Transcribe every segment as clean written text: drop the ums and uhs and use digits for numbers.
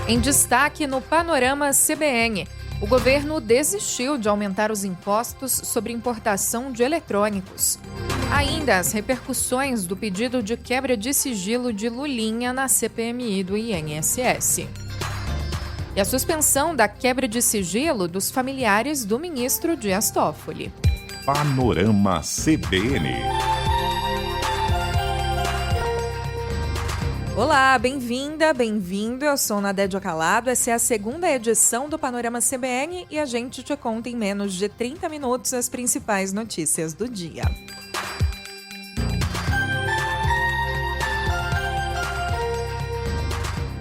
Em destaque no Panorama CBN, o governo desistiu de aumentar os impostos sobre importação de eletrônicos. Ainda as repercussões do pedido de quebra de sigilo de Lulinha na CPMI do INSS. E a suspensão da quebra de sigilo dos familiares do ministro Dias Toffoli. Panorama CBN. Olá, bem-vinda, bem-vindo. Eu sou Nadédia Calado. Essa é a segunda edição do Panorama CBN e a gente te conta em menos de 30 minutos as principais notícias do dia.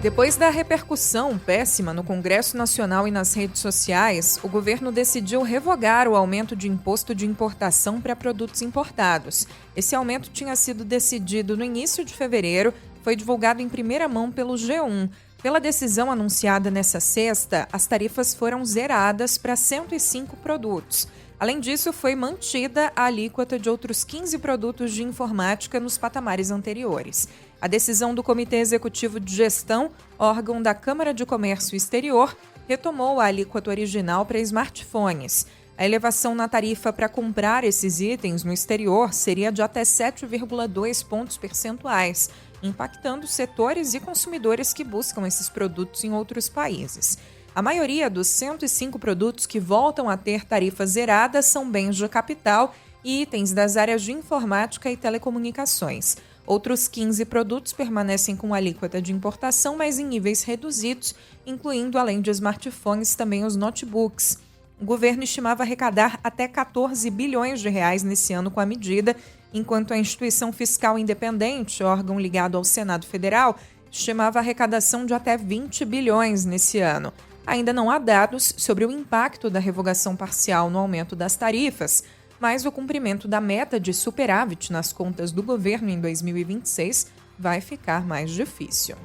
Depois da repercussão péssima no Congresso Nacional e nas redes sociais, o governo decidiu revogar o aumento de imposto de importação para produtos importados. Esse aumento tinha sido decidido no início de fevereiro, foi divulgado em primeira mão pelo G1. Pela decisão anunciada nesta sexta, as tarifas foram zeradas para 105 produtos. Além disso, foi mantida a alíquota de outros 15 produtos de informática nos patamares anteriores. A decisão do Comitê Executivo de Gestão, órgão da Câmara de Comércio Exterior, retomou a alíquota original para smartphones. A elevação na tarifa para comprar esses itens no exterior seria de até 7,2 pontos percentuais, impactando setores e consumidores que buscam esses produtos em outros países. A maioria dos 105 produtos que voltam a ter tarifa zerada são bens de capital e itens das áreas de informática e telecomunicações. Outros 15 produtos permanecem com alíquota de importação, mas em níveis reduzidos, incluindo, além de smartphones, também os notebooks. O governo estimava arrecadar até 14 bilhões de reais nesse ano com a medida, enquanto a instituição fiscal independente, órgão ligado ao Senado Federal, estimava a arrecadação de até 20 bilhões nesse ano. Ainda não há dados sobre o impacto da revogação parcial no aumento das tarifas, mas o cumprimento da meta de superávit nas contas do governo em 2026 vai ficar mais difícil.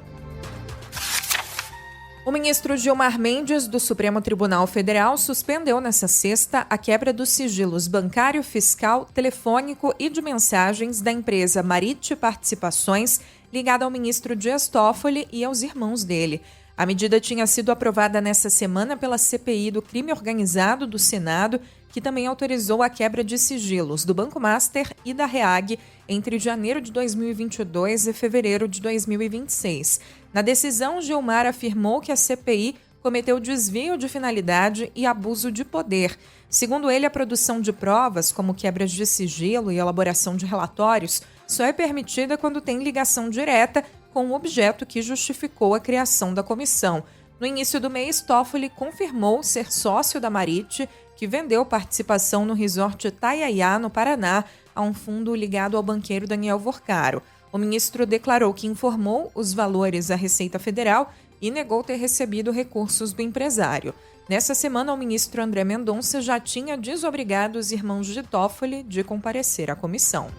O ministro Gilmar Mendes, do Supremo Tribunal Federal, suspendeu nesta sexta a quebra dos sigilos bancário, fiscal, telefônico e de mensagens da empresa Marit Participações, ligada ao ministro Dias Toffoli e aos irmãos dele. A medida tinha sido aprovada nesta semana pela CPI do Crime Organizado do Senado, que também autorizou a quebra de sigilos do Banco Master e da REAG entre janeiro de 2022 e fevereiro de 2026. Na decisão, Gilmar afirmou que a CPI cometeu desvio de finalidade e abuso de poder. Segundo ele, a produção de provas, como quebras de sigilo e elaboração de relatórios, só é permitida quando tem ligação direta com o objeto que justificou a criação da comissão. No início do mês, Toffoli confirmou ser sócio da Marit, que vendeu participação no resort Itaiaiá, no Paraná, a um fundo ligado ao banqueiro Daniel Vorcaro. O ministro declarou que informou os valores à Receita Federal e negou ter recebido recursos do empresário. Nessa semana, o ministro André Mendonça já tinha desobrigado os irmãos de Toffoli de comparecer à comissão.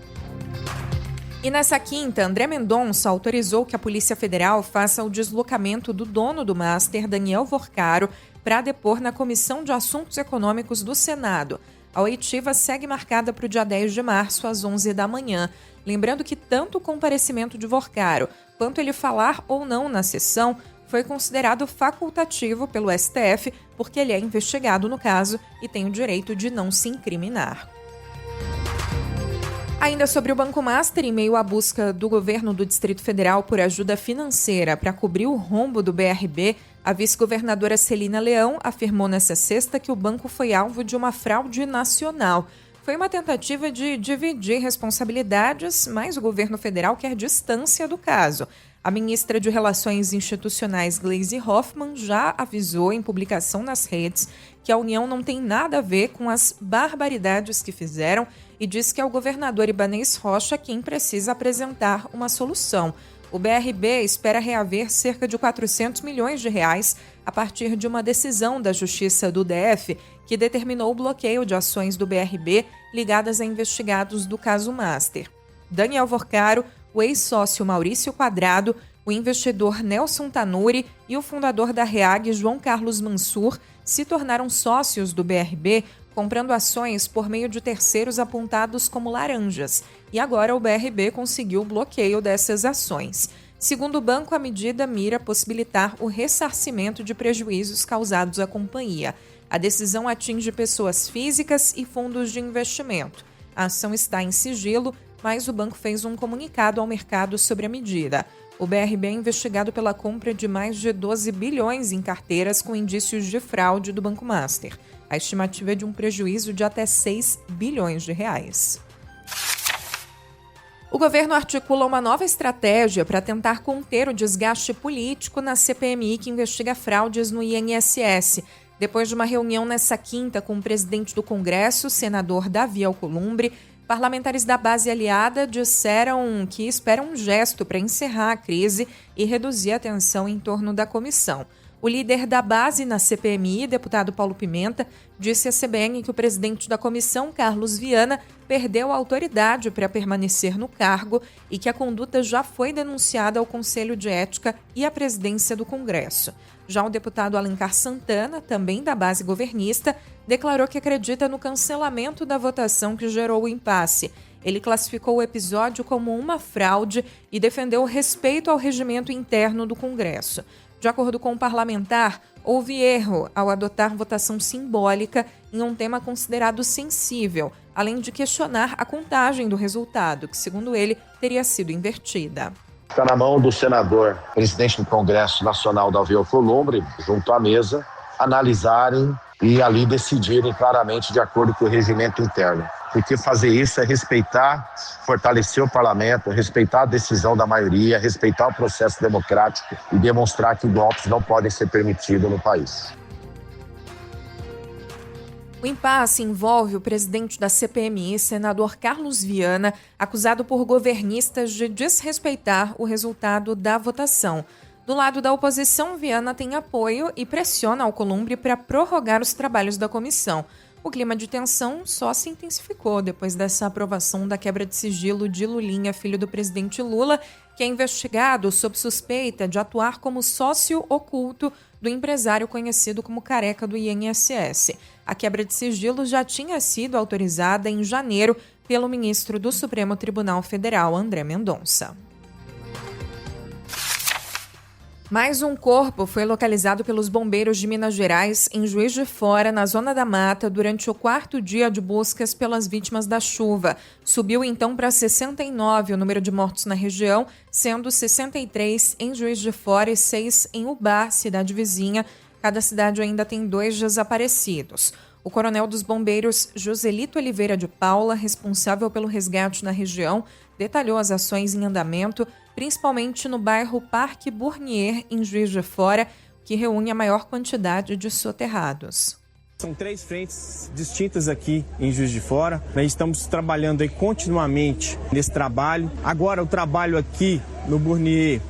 E nessa quinta, André Mendonça autorizou que a Polícia Federal faça o deslocamento do dono do Master, Daniel Vorcaro, para depor na Comissão de Assuntos Econômicos do Senado. A oitiva segue marcada para o dia 10 de março, às 11 da manhã. Lembrando que tanto o comparecimento de Vorcaro quanto ele falar ou não na sessão foi considerado facultativo pelo STF, porque ele é investigado no caso e tem o direito de não se incriminar. Ainda sobre o Banco Master, em meio à busca do governo do Distrito Federal por ajuda financeira para cobrir o rombo do BRB, a vice-governadora Celina Leão afirmou nesta sexta que o banco foi alvo de uma fraude nacional. Foi uma tentativa de dividir responsabilidades, mas o governo federal quer distância do caso. A ministra de Relações Institucionais, Gleisi Hoffmann, já avisou em publicação nas redes que a União não tem nada a ver com as barbaridades que fizeram e diz que é o governador Ibanez Rocha quem precisa apresentar uma solução. O BRB espera reaver cerca de 400 milhões de reais a partir de uma decisão da Justiça do DF que determinou o bloqueio de ações do BRB ligadas a investigados do caso Master. Daniel Vorcaro, o ex-sócio Maurício Quadrado, o investidor Nelson Tanuri e o fundador da REAG, João Carlos Mansur, se tornaram sócios do BRB comprando ações por meio de terceiros apontados como laranjas. E agora o BRB conseguiu o bloqueio dessas ações. Segundo o banco, a medida mira possibilitar o ressarcimento de prejuízos causados à companhia. A decisão atinge pessoas físicas e fundos de investimento. A ação está em sigilo, mas o banco fez um comunicado ao mercado sobre a medida. O BRB é investigado pela compra de mais de 12 bilhões em carteiras com indícios de fraude do Banco Master. A estimativa é de um prejuízo de até 6 bilhões de reais. O governo articula uma nova estratégia para tentar conter o desgaste político na CPMI que investiga fraudes no INSS. Depois de uma reunião nesta quinta com o presidente do Congresso, senador Davi Alcolumbre, parlamentares da base aliada disseram que esperam um gesto para encerrar a crise e reduzir a tensão em torno da comissão. O líder da base na CPMI, deputado Paulo Pimenta, disse à CBN que o presidente da comissão, Carlos Viana, perdeu a autoridade para permanecer no cargo e que a conduta já foi denunciada ao Conselho de Ética e à presidência do Congresso. Já o deputado Alencar Santana, também da base governista, declarou que acredita no cancelamento da votação que gerou o impasse. Ele classificou o episódio como uma fraude e defendeu o respeito ao regimento interno do Congresso. De acordo com o parlamentar, houve erro ao adotar votação simbólica em um tema considerado sensível, além de questionar a contagem do resultado, que, segundo ele, teria sido invertida. Está na mão do senador, presidente do Congresso Nacional, Davi Alcolumbre, junto à mesa, analisarem e ali decidirem claramente de acordo com o regimento interno. Porque fazer isso é respeitar, fortalecer o parlamento, respeitar a decisão da maioria, respeitar o processo democrático e demonstrar que golpes não podem ser permitidos no país. O impasse envolve o presidente da CPMI, senador Carlos Viana, acusado por governistas de desrespeitar o resultado da votação. Do lado da oposição, Viana tem apoio e pressiona Alcolumbre para prorrogar os trabalhos da comissão. O clima de tensão só se intensificou depois dessa aprovação da quebra de sigilo de Lulinha, filho do presidente Lula, que é investigado sob suspeita de atuar como sócio oculto do empresário conhecido como Careca do INSS. A quebra de sigilo já tinha sido autorizada em janeiro pelo ministro do Supremo Tribunal Federal, André Mendonça. Mais um corpo foi localizado pelos bombeiros de Minas Gerais, em Juiz de Fora, na Zona da Mata, durante o 4º dia de buscas pelas vítimas da chuva. Subiu então para 69 o número de mortos na região, sendo 63 em Juiz de Fora e 6 em Ubá, cidade vizinha. Cada cidade ainda tem 2 desaparecidos. O coronel dos bombeiros, Joselito Oliveira de Paula, responsável pelo resgate na região, detalhou as ações em andamento, principalmente no bairro Parque Bournier, em Juiz de Fora, que reúne a maior quantidade de soterrados. São 3 frentes distintas aqui em Juiz de Fora. Nós estamos trabalhando aí continuamente nesse trabalho. Agora o trabalho aqui no Bournier,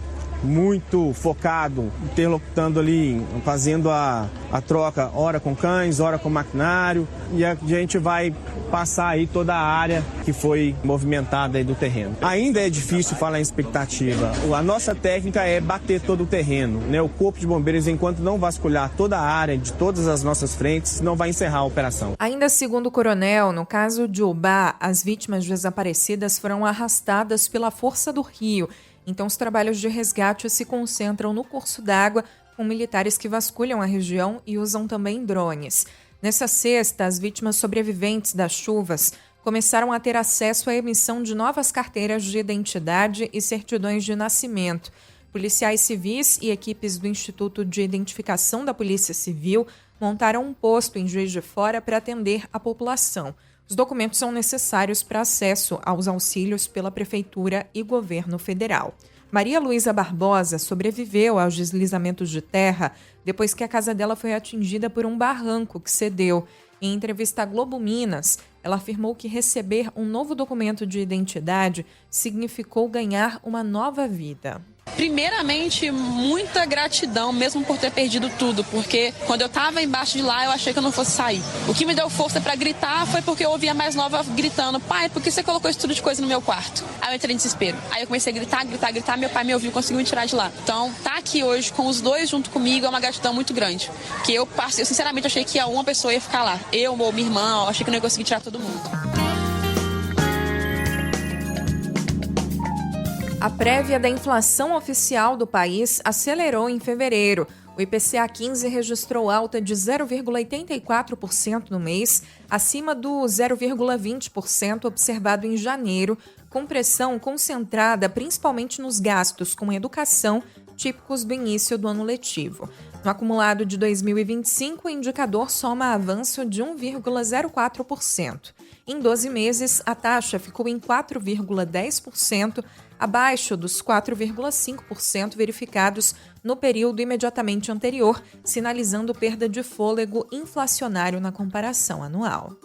muito focado, interlocutando ali, fazendo a troca, ora com cães, ora com maquinário, e a gente vai passar aí toda a área que foi movimentada aí do terreno. Ainda é difícil falar em expectativa. A nossa técnica é bater todo o terreno, né? O Corpo de Bombeiros, enquanto não vasculhar toda a área de todas as nossas frentes, não vai encerrar a operação. Ainda segundo o coronel, no caso de Ubá, as vítimas desaparecidas foram arrastadas pela força do rio. Então, os trabalhos de resgate se concentram no curso d'água, com militares que vasculham a região e usam também drones. Nessa sexta, as vítimas sobreviventes das chuvas começaram a ter acesso à emissão de novas carteiras de identidade e certidões de nascimento. Policiais civis e equipes do Instituto de Identificação da Polícia Civil montaram um posto em Juiz de Fora para atender a população. Os documentos são necessários para acesso aos auxílios pela Prefeitura e Governo Federal. Maria Luísa Barbosa sobreviveu aos deslizamentos de terra depois que a casa dela foi atingida por um barranco que cedeu. Em entrevista à Globo Minas, ela afirmou que receber um novo documento de identidade significou ganhar uma nova vida. Primeiramente, muita gratidão, mesmo por ter perdido tudo, porque quando eu estava embaixo de lá, eu achei que eu não fosse sair. O que me deu força para gritar foi porque eu ouvi a mais nova gritando: pai, por que você colocou esse tudo de coisa no meu quarto? Aí eu entrei em desespero. Aí eu comecei a gritar, meu pai me ouviu e conseguiu me tirar de lá. Então, tá aqui hoje com os dois junto comigo é uma gratidão muito grande. Porque eu sinceramente achei que uma pessoa ia ficar lá. Eu ou minha irmã, eu achei que não ia conseguir tirar todo mundo. A prévia da inflação oficial do país acelerou em fevereiro. O IPCA 15 registrou alta de 0,84% no mês, acima do 0,20% observado em janeiro, com pressão concentrada principalmente nos gastos com educação, típicos do início do ano letivo. No acumulado de 2025, o indicador soma avanço de 1,04%. Em 12 meses, a taxa ficou em 4,10%, abaixo dos 4,5% verificados no período imediatamente anterior, sinalizando perda de fôlego inflacionário na comparação anual.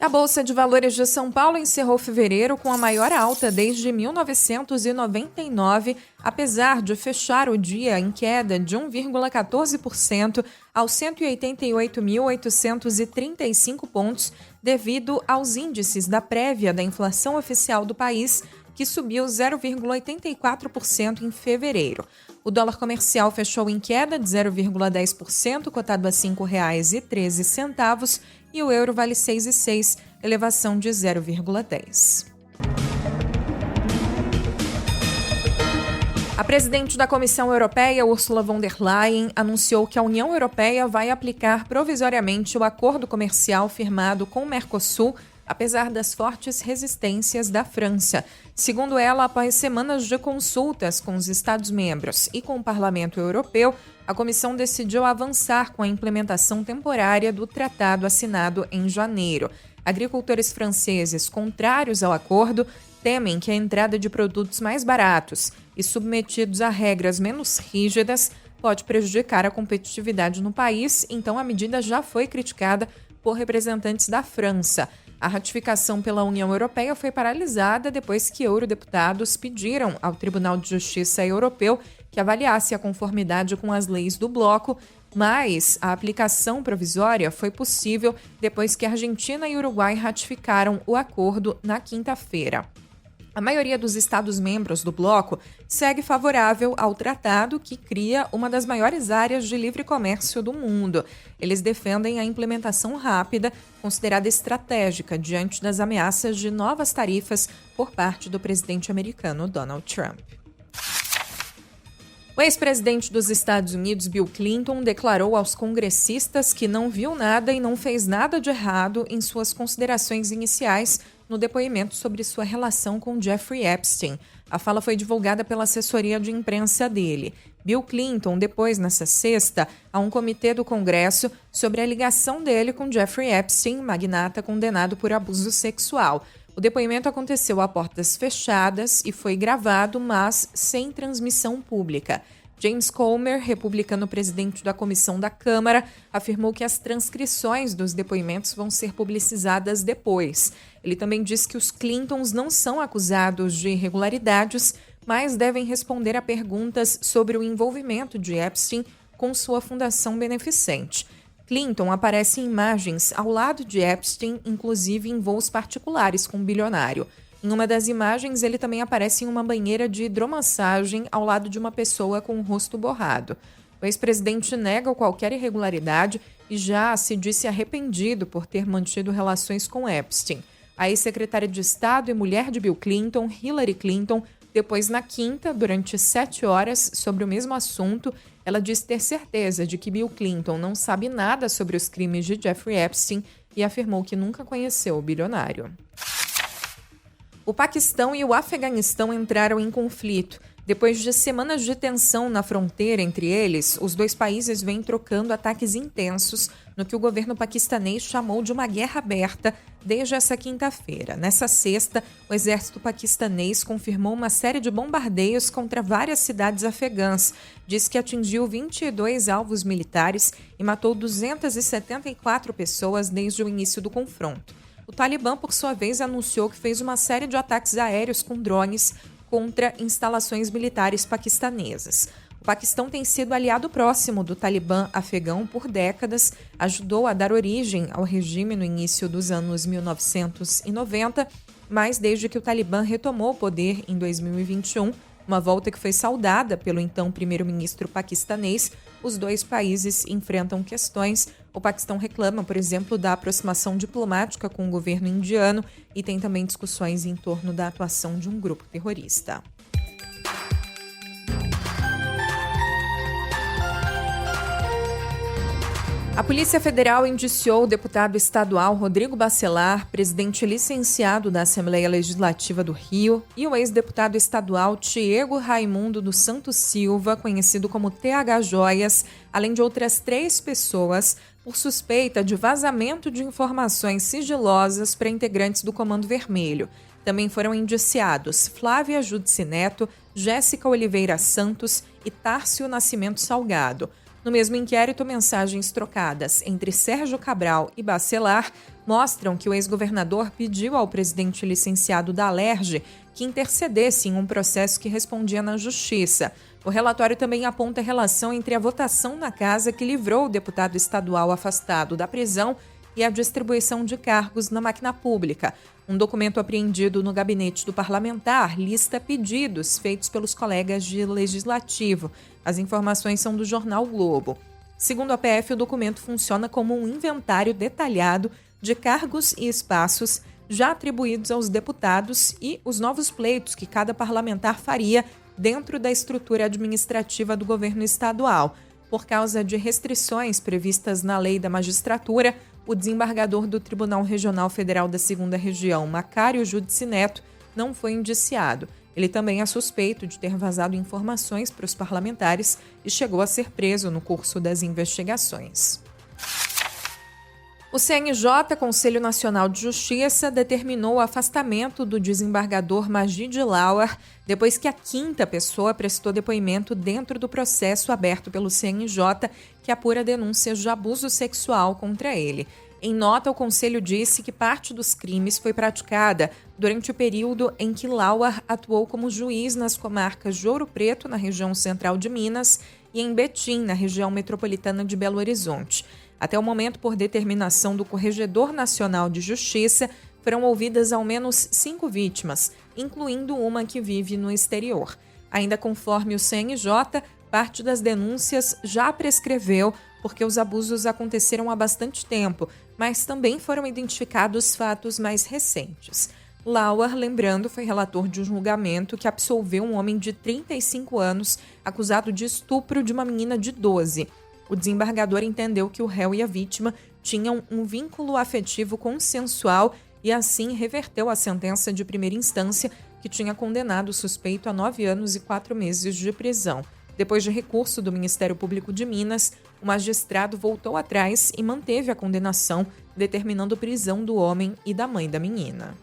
A Bolsa de Valores de São Paulo encerrou fevereiro com a maior alta desde 1999, apesar de fechar o dia em queda de 1,14% aos 188.835 pontos, devido aos índices da prévia da inflação oficial do país, que subiu 0,84% em fevereiro. O dólar comercial fechou em queda de 0,10%, cotado a R$ 5,13, e o euro vale 6,06, elevação de 0,10. A presidente da Comissão Europeia, Ursula von der Leyen, anunciou que a União Europeia vai aplicar provisoriamente o acordo comercial firmado com o Mercosul, apesar das fortes resistências da França. Segundo ela, após semanas de consultas com os Estados-membros e com o Parlamento Europeu, a Comissão decidiu avançar com a implementação temporária do tratado assinado em janeiro. Agricultores franceses contrários ao acordo temem que a entrada de produtos mais baratos e submetidos a regras menos rígidas pode prejudicar a competitividade no país, então a medida já foi criticada por representantes da França. A ratificação pela União Europeia foi paralisada depois que eurodeputados pediram ao Tribunal de Justiça Europeu que avaliasse a conformidade com as leis do bloco, mas a aplicação provisória foi possível depois que a Argentina e o Uruguai ratificaram o acordo na quinta-feira. A maioria dos Estados-membros do bloco segue favorável ao tratado, que cria uma das maiores áreas de livre comércio do mundo. Eles defendem a implementação rápida, considerada estratégica diante das ameaças de novas tarifas por parte do presidente americano Donald Trump. O ex-presidente dos Estados Unidos, Bill Clinton, declarou aos congressistas que não viu nada e não fez nada de errado em suas considerações iniciais no depoimento sobre sua relação com Jeffrey Epstein. A fala foi divulgada pela assessoria de imprensa dele. Bill Clinton depôs nesta sexta a um comitê do Congresso sobre a ligação dele com Jeffrey Epstein, magnata condenado por abuso sexual. O depoimento aconteceu a portas fechadas e foi gravado, mas sem transmissão pública. James Comer, republicano presidente da comissão da Câmara, afirmou que as transcrições dos depoimentos vão ser publicizadas depois. Ele também disse que os Clintons não são acusados de irregularidades, mas devem responder a perguntas sobre o envolvimento de Epstein com sua fundação beneficente. Clinton aparece em imagens ao lado de Epstein, inclusive em voos particulares com o bilionário. Em uma das imagens, ele também aparece em uma banheira de hidromassagem ao lado de uma pessoa com o rosto borrado. O ex-presidente nega qualquer irregularidade e já se disse arrependido por ter mantido relações com Epstein. A ex-secretária de Estado e mulher de Bill Clinton, Hillary Clinton, depois na quinta, durante 7 horas, sobre o mesmo assunto, ela disse ter certeza de que Bill Clinton não sabe nada sobre os crimes de Jeffrey Epstein e afirmou que nunca conheceu o bilionário. O Paquistão e o Afeganistão entraram em conflito. Depois de semanas de tensão na fronteira entre eles, os dois países vêm trocando ataques intensos no que o governo paquistanês chamou de uma guerra aberta desde essa quinta-feira. Nessa sexta, o exército paquistanês confirmou uma série de bombardeios contra várias cidades afegãs. Diz que atingiu 22 alvos militares e matou 274 pessoas desde o início do confronto. O Talibã, por sua vez, anunciou que fez uma série de ataques aéreos com drones contra instalações militares paquistanesas. O Paquistão tem sido aliado próximo do Talibã afegão por décadas, ajudou a dar origem ao regime no início dos anos 1990, mas desde que o Talibã retomou o poder em 2021, uma volta que foi saudada pelo então primeiro-ministro paquistanês. Os dois países enfrentam questões. O Paquistão reclama, por exemplo, da aproximação diplomática com o governo indiano e tem também discussões em torno da atuação de um grupo terrorista. A Polícia Federal indiciou o deputado estadual Rodrigo Bacelar, presidente licenciado da Assembleia Legislativa do Rio, e o ex-deputado estadual Diego Raimundo dos Santos Silva, conhecido como TH Joias, além de outras 3 pessoas, por suspeita de vazamento de informações sigilosas para integrantes do Comando Vermelho. Também foram indiciados Flávia Júdice Neto, Jéssica Oliveira Santos e Tárcio Nascimento Salgado. No mesmo inquérito, mensagens trocadas entre Sérgio Cabral e Bacelar mostram que o ex-governador pediu ao presidente licenciado da Alerj que intercedesse em um processo que respondia na Justiça. O relatório também aponta a relação entre a votação na casa que livrou o deputado estadual afastado da prisão e a distribuição de cargos na máquina pública. Um documento apreendido no gabinete do parlamentar lista pedidos feitos pelos colegas de legislativo. As informações são do jornal o Globo. Segundo a PF, o documento funciona como um inventário detalhado de cargos e espaços já atribuídos aos deputados e os novos pleitos que cada parlamentar faria dentro da estrutura administrativa do governo estadual. Por causa de restrições previstas na Lei da Magistratura, o desembargador do Tribunal Regional Federal da 2ª Região, Macário Júdice Neto, não foi indiciado. Ele também é suspeito de ter vazado informações para os parlamentares e chegou a ser preso no curso das investigações. O CNJ, Conselho Nacional de Justiça, determinou o afastamento do desembargador Magid Lauer depois que a 5ª pessoa prestou depoimento dentro do processo aberto pelo CNJ que apura denúncias de abuso sexual contra ele. Em nota, o Conselho disse que parte dos crimes foi praticada durante o período em que Lauer atuou como juiz nas comarcas de Ouro Preto, na região central de Minas, e em Betim, na região metropolitana de Belo Horizonte. Até o momento, por determinação do Corregedor Nacional de Justiça, foram ouvidas ao menos 5 vítimas, incluindo uma que vive no exterior. Ainda conforme o CNJ, parte das denúncias já prescreveu porque os abusos aconteceram há bastante tempo, mas também foram identificados fatos mais recentes. Lauer, lembrando, foi relator de um julgamento que absolveu um homem de 35 anos acusado de estupro de uma menina de 12. O desembargador entendeu que o réu e a vítima tinham um vínculo afetivo consensual e assim reverteu a sentença de primeira instância que tinha condenado o suspeito a 9 anos e 4 meses de prisão. Depois de recurso do Ministério Público de Minas, o magistrado voltou atrás e manteve a condenação, determinando prisão do homem e da mãe da menina.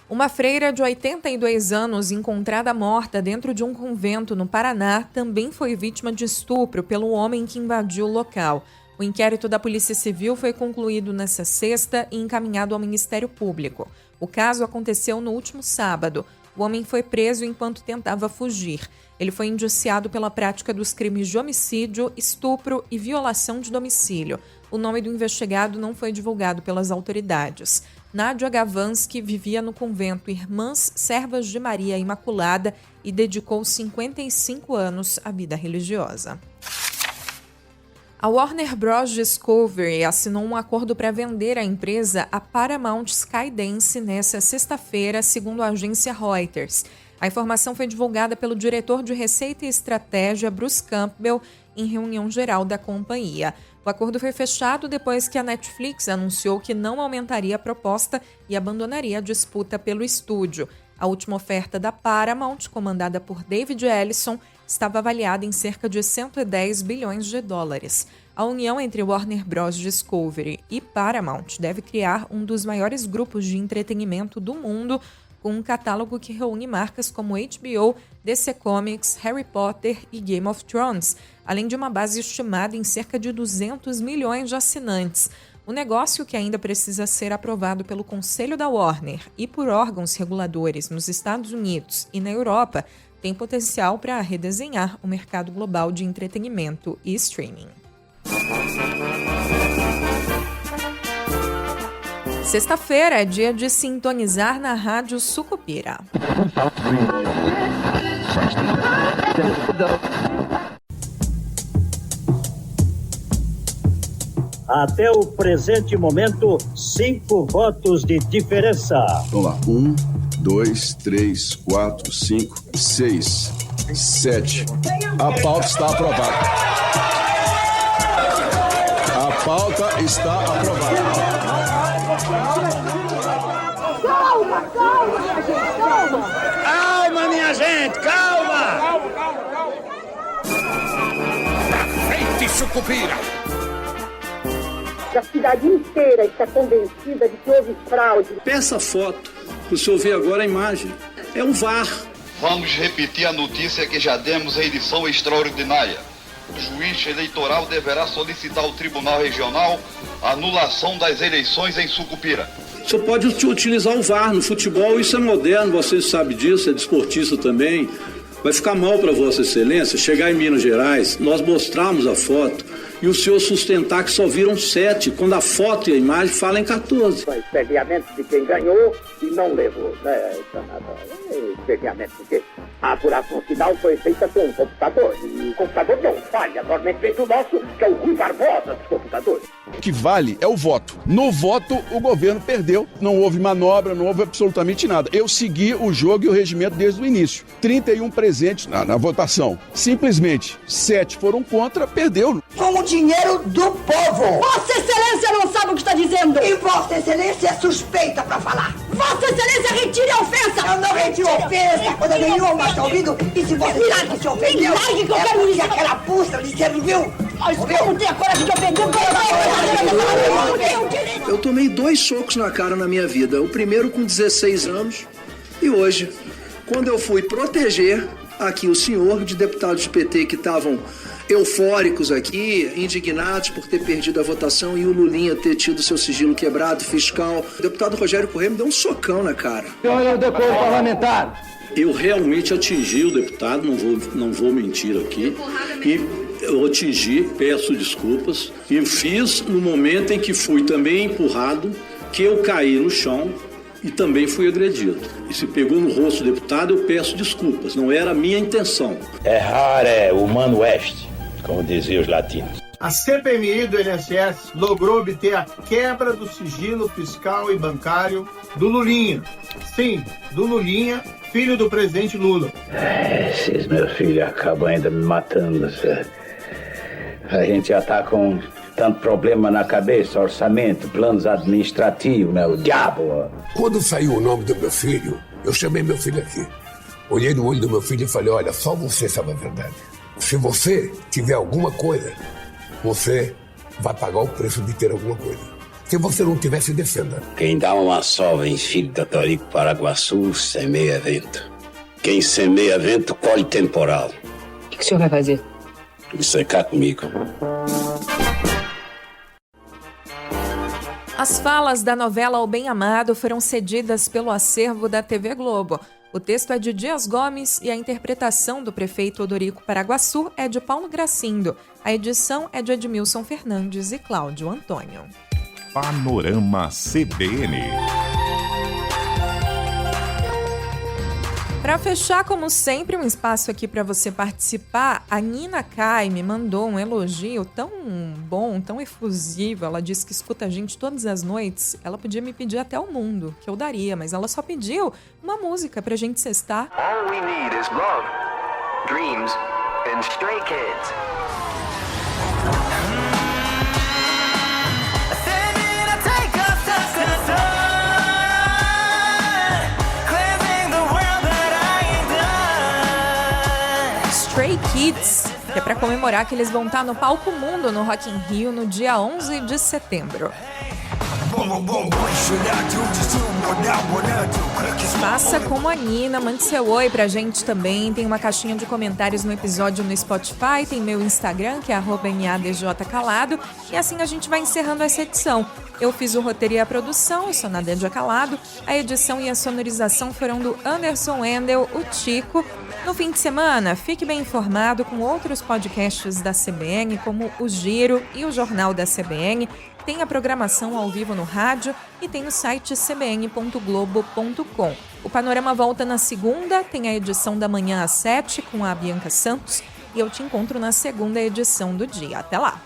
Uma freira de 82 anos encontrada morta dentro de um convento no Paraná também foi vítima de estupro pelo homem que invadiu o local. O inquérito da Polícia Civil foi concluído nesta sexta e encaminhado ao Ministério Público. O caso aconteceu no último sábado. O homem foi preso enquanto tentava fugir. Ele foi indiciado pela prática dos crimes de homicídio, estupro e violação de domicílio. O nome do investigado não foi divulgado pelas autoridades. Nádia Gavansky vivia no convento Irmãs Servas de Maria Imaculada e dedicou 55 anos à vida religiosa. A Warner Bros. Discovery assinou um acordo para vender a empresa a Paramount Skydance nesta sexta-feira, segundo a agência Reuters. A informação foi divulgada pelo diretor de Receita e Estratégia, Bruce Campbell, em reunião geral da companhia. O acordo foi fechado depois que a Netflix anunciou que não aumentaria a proposta e abandonaria a disputa pelo estúdio. A última oferta da Paramount, comandada por David Ellison, estava avaliada em cerca de 110 bilhões de dólares. A união entre Warner Bros. Discovery e Paramount deve criar um dos maiores grupos de entretenimento do mundo, com um catálogo que reúne marcas como HBO, DC Comics, Harry Potter e Game of Thrones, além de uma base estimada em cerca de 200 milhões de assinantes. O negócio, que ainda precisa ser aprovado pelo Conselho da Warner e por órgãos reguladores nos Estados Unidos e na Europa, tem potencial para redesenhar o mercado global de entretenimento e streaming. Sexta-feira é dia de sintonizar na Rádio Sucupira. Até o presente momento, 5 votos de diferença. Vamos lá. 1, 2, 3, 4, 5, 6, 7. A pauta está aprovada. A pauta está aprovada. Calma, minha gente, calma! Calma, minha gente, calma! Eita, Sucupira! A cidade inteira está convencida de que houve fraude. Peça a foto, o senhor vê agora a imagem. É um VAR. Vamos repetir a notícia que já demos em edição extraordinária. O juiz eleitoral deverá solicitar ao Tribunal Regional a anulação das eleições em Sucupira. O senhor pode utilizar o VAR no futebol, isso é moderno, você sabe disso, é desportista também. Vai ficar mal para Vossa Excelência chegar em Minas Gerais, nós mostrarmos a foto e o senhor sustentar que só viram 7, quando a foto e a imagem falam em 14. Espegamento de quem ganhou e não levou, né, espegamento porque a apuração final foi feita com um computador e o computador não falha, normalmente feito o nosso, que é o Rui Barbosa dos computadores. O que vale é o voto. No voto, o governo perdeu. Não houve manobra, não houve absolutamente nada. Eu segui o jogo e o regimento desde o início. 31 presentes na votação. Simplesmente, 7 foram contra, perdeu. Com o dinheiro do povo. Vossa Excelência não sabe o que está dizendo. E Vossa Excelência é suspeita para falar. Vossa Excelência retire a ofensa. Eu não retiro a ofensa. Quando nenhuma está ouvindo. E se você sabe que se ofendeu, que eu quero dizer aquela pusta lhe serviu. Mas como tem a coragem de ofender? Eu tomei 2 socos na cara na minha vida. O primeiro com 16 anos e hoje, quando eu fui proteger aqui o senhor de deputados do PT que estavam eufóricos aqui, indignados por ter perdido a votação e o Lulinha ter tido seu sigilo quebrado, fiscal. O deputado Rogério Corrêa me deu um socão na cara. Olha o decoro parlamentar. Eu realmente atingi o deputado, não vou mentir aqui, e eu atingi, peço desculpas, e fiz no momento em que fui também empurrado, que eu caí no chão e também fui agredido. E se pegou no rosto do deputado, eu peço desculpas, não era a minha intenção. Errar é humano est, como diziam os latinos. A CPMI do INSS logrou obter a quebra do sigilo fiscal e bancário do Lulinha. Sim, do Lulinha, filho do presidente Lula. Esses meus filhos acabam ainda me matando, sério. A gente já está com tanto problema na cabeça, orçamento, planos administrativos, né? O diabo. Quando saiu o nome do meu filho, eu chamei meu filho aqui. Olhei no olho do meu filho e falei, olha, só você sabe a verdade. Se você tiver alguma coisa, você vai pagar o preço de ter alguma coisa. Se você não tiver, se defenda. Quem dá uma sova em filho da Torico Paraguaçu, semeia vento. Quem semeia vento, colhe temporal. O que o senhor vai fazer? Isso é cá comigo. As falas da novela O Bem Amado foram cedidas pelo acervo da TV Globo. O texto é de Dias Gomes e a interpretação do prefeito Odorico Paraguaçu é de Paulo Gracindo. A edição é de Edmilson Fernandes e Cláudio Antônio. Panorama CBN. Para fechar, como sempre, um espaço aqui para você participar, a Nina Kai me mandou um elogio tão bom, tão efusivo. Ela disse que escuta a gente todas as noites. Ela podia me pedir até o mundo, que eu daria, mas ela só pediu uma música pra gente sextar. All we need is love, dreams and stray kids. Stray Kids, que é para comemorar que eles vão estar no Palco Mundo no Rock in Rio no dia 11 de setembro. Faça como a Nina, mande seu oi pra gente também. Tem uma caixinha de comentários no episódio no Spotify, tem meu Instagram, que é @NADJCalado, e assim a gente vai encerrando essa edição. Eu fiz o roteiro e a produção, eu sou Nadédia Calado. A edição e a sonorização foram do Anderson Wendel, o Tico. No fim de semana, fique bem informado com outros podcasts da CBN, como o Giro e o Jornal da CBN. Tem a programação ao vivo no rádio e tem o site cbn.globo.com. O Panorama volta na segunda, tem a edição da manhã às 7 com a Bianca Santos e eu te encontro na segunda edição do dia. Até lá!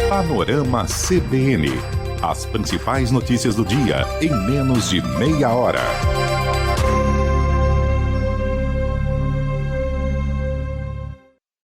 Panorama CBN. As principais notícias do dia em menos de meia hora.